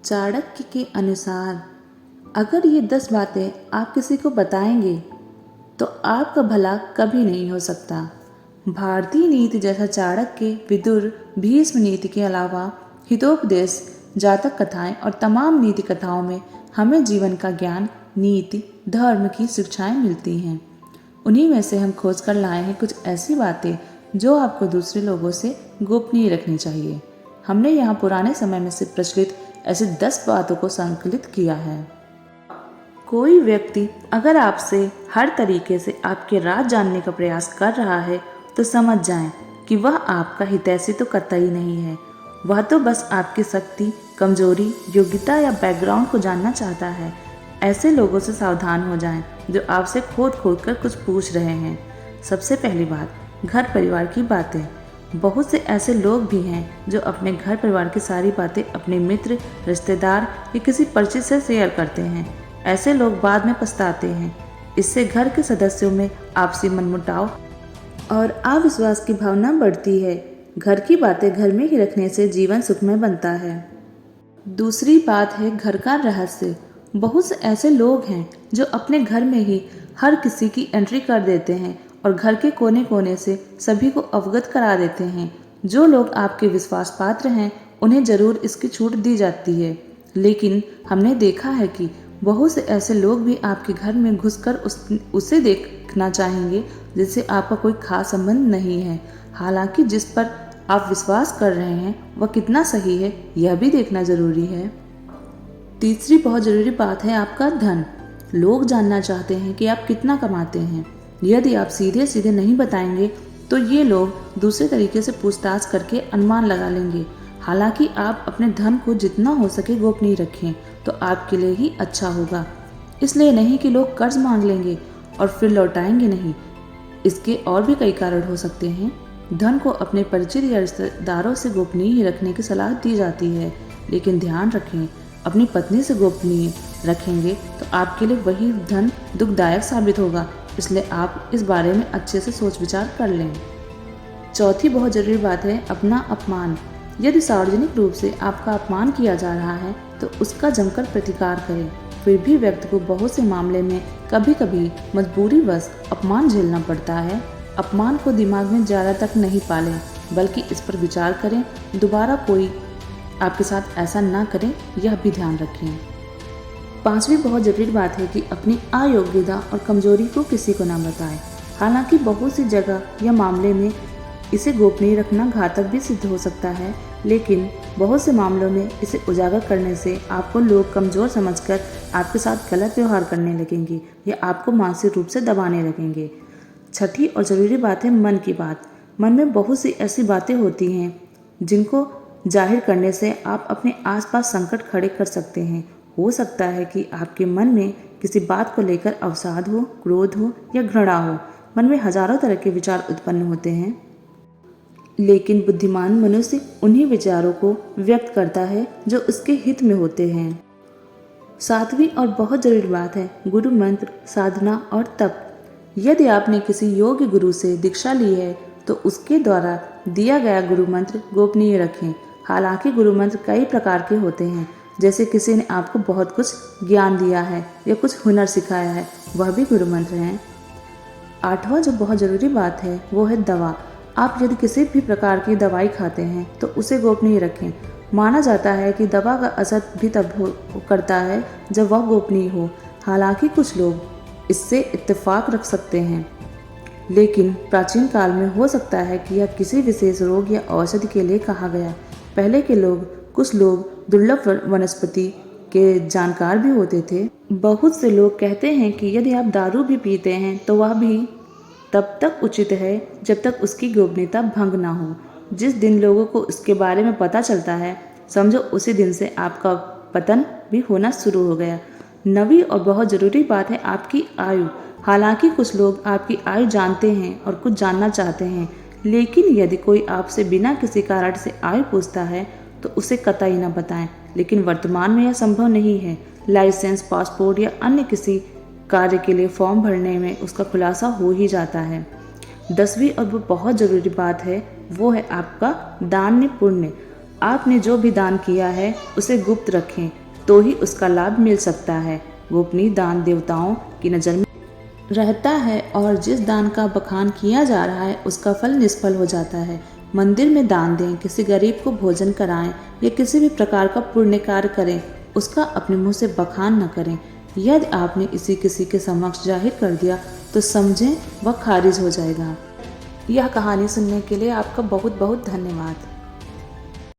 चाणक्य के अनुसार अगर ये 10 बातें आप किसी को बताएंगे तो आपका भला कभी नहीं हो सकता। भारतीय नीति जैसा चाणक्य, विदुर, भीष्म नीति के अलावा हितोपदेश, जातक कथाएं और तमाम नीति कथाओं में हमें जीवन का ज्ञान, नीति, धर्म की शिक्षाएं मिलती हैं। उन्हीं में से हम खोज कर लाए हैं कुछ ऐसी बातें जो आपको दूसरे लोगों से गोपनीय रखनी चाहिए। हमने यहाँ पुराने समय में से प्रचलित ऐसी 10 बातों को संकलित किया है। कोई व्यक्ति अगर आपसे हर तरीके से आपके राज जानने का प्रयास कर रहा है तो समझ जाएं कि वह आपका हितैषी तो कतई नहीं है। वह तो बस आपकी शक्ति, कमजोरी, योग्यता या बैकग्राउंड को जानना चाहता है। ऐसे लोगों से सावधान हो जाएं जो आपसे खोद खोद कर कुछ पूछ रहे हैं। सबसे पहली बात, घर परिवार की बातें। बहुत से ऐसे लोग भी हैं जो अपने घर परिवार की सारी बातें अपने मित्र, रिश्तेदार या किसी परिचित से शेयर करते हैं। ऐसे लोग बाद में पछताते हैं। इससे घर के सदस्यों में आपसी मनमुटाव और अविश्वास की भावना बढ़ती है। घर की बातें घर में ही रखने से जीवन सुखमय बनता है। दूसरी बात है घर का रहस्य। बहुत से ऐसे लोग हैं जो अपने घर में ही हर किसी की एंट्री कर देते हैं और घर के कोने कोने से सभी को अवगत करा देते हैं। जो लोग आपके विश्वास पात्र हैं उन्हें जरूर इसकी छूट दी जाती है, लेकिन हमने देखा है कि बहुत से ऐसे लोग भी आपके घर में घुसकर उसे देखना चाहेंगे जिससे आपका कोई खास संबंध नहीं है। हालांकि जिस पर आप विश्वास कर रहे हैं वह कितना सही है यह भी देखना जरूरी है। तीसरी बहुत जरूरी बात है आपका धन। लोग जानना चाहते हैं कि आप कितना कमाते हैं। यदि आप सीधे सीधे नहीं बताएंगे तो ये लोग दूसरे तरीके से पूछताछ करके अनुमान लगा लेंगे। हालांकि आप अपने धन को जितना हो सके गोपनीय रखें तो आपके लिए ही अच्छा होगा। इसलिए नहीं कि लोग कर्ज मांग लेंगे और फिर लौटाएंगे नहीं। इसके और भी कई कारण हो सकते हैं। धन को अपने परिचित या रिश्तेदारों से गोपनीय ही रखने की सलाह दी जाती है, लेकिन ध्यान रखें अपनी पत्नी से गोपनीय रखेंगे तो आपके लिए वही धन दुखदायक साबित होगा। इसलिए आप इस बारे में अच्छे से सोच विचार कर लें। चौथी बहुत जरूरी बात है अपना अपमान। यदि सार्वजनिक रूप से आपका अपमान किया जा रहा है तो उसका जमकर प्रतिकार करें। फिर भी व्यक्ति को बहुत से मामले में कभी कभी मजबूरीवश अपमान झेलना पड़ता है। अपमान को दिमाग में ज़्यादा तक नहीं पालें, बल्कि इस पर विचार करें। दोबारा कोई आपके साथ ऐसा ना करे, यह भी ध्यान रखें। पांचवी बहुत जरूरी बात है कि अपनी अयोग्यता और कमजोरी को किसी को ना बताएं। हालांकि बहुत सी जगह या मामले में इसे गोपनीय रखना घातक भी सिद्ध हो सकता है, लेकिन बहुत से मामलों में इसे उजागर करने से आपको लोग कमज़ोर समझकर आपके साथ गलत व्यवहार करने लगेंगे या आपको मानसिक रूप से दबाने लगेंगे। छठी और ज़रूरी बात है मन की बात। मन में बहुत सी ऐसी बातें होती हैं जिनको जाहिर करने से आप अपने आसपास संकट खड़े कर सकते हैं। हो सकता है कि आपके मन में किसी बात को लेकर अवसाद हो, क्रोध हो या घृणा हो। मन में हजारों तरह के विचार उत्पन्न होते हैं, लेकिन बुद्धिमान मनुष्य उन्हीं विचारों को व्यक्त करता है जो उसके हित में होते हैं। सातवीं और बहुत जरूरी बात है गुरु मंत्र, साधना और तप। यदि आपने किसी योग्य गुरु से दीक्षा ली है तो उसके द्वारा दिया गया गुरु मंत्र गोपनीय रखें। हालांकि गुरु मंत्र कई प्रकार के होते हैं, जैसे किसी ने आपको बहुत कुछ ज्ञान दिया है या कुछ हुनर सिखाया है, वह भी गुरु मंत्र हैं। आठवां जो बहुत ज़रूरी बात है वो है दवा। आप यदि किसी भी प्रकार की दवाई खाते हैं तो उसे गोपनीय रखें। माना जाता है कि दवा का असर भी तब करता है जब वह गोपनीय हो। हालांकि कुछ लोग इससे इत्तेफाक रख सकते हैं, लेकिन प्राचीन काल में हो सकता है कि यह किसी विशेष रोग या औषधि के लिए कहा गया। पहले के कुछ लोग दुर्लभ वनस्पति के जानकार भी होते थे। बहुत से लोग कहते हैं कि यदि आप दारू भी पीते हैं तो वह भी तब तक उचित है जब तक उसकी गोपनीयता भंग ना हो। जिस दिन लोगों को इसके बारे में पता चलता है, समझो उसी दिन से आपका पतन भी होना शुरू हो गया। नवीं और बहुत ज़रूरी बात है आपकी आयु। हालांकि कुछ लोग आपकी आयु जानते हैं और कुछ जानना चाहते हैं, लेकिन यदि कोई आपसे बिना किसी कारण से आयु पूछता है तो उसे कतई न बताएं। लेकिन वर्तमान में यह संभव नहीं है। लाइसेंस, पासपोर्ट या अन्य किसी कार्य के लिए फॉर्म भरने में उसका खुलासा हो ही जाता है। 10वीं और वो बहुत ज़रूरी बात है वो है आपका दान पुण्य। आपने जो भी दान किया है उसे गुप्त रखें, तो ही उसका लाभ मिल सकता है। गोपनीय दान देवताओं की नज़र में रहता है और जिस दान का बखान किया जा रहा है उसका फल निष्फल हो जाता है। मंदिर में दान दें, किसी गरीब को भोजन कराएं या किसी भी प्रकार का पुण्य कार्य करें, उसका अपने मुंह से बखान न करें। यदि आपने इसी किसी के समक्ष जाहिर कर दिया तो समझें वह खारिज हो जाएगा। यह कहानी सुनने के लिए आपका बहुत बहुत धन्यवाद।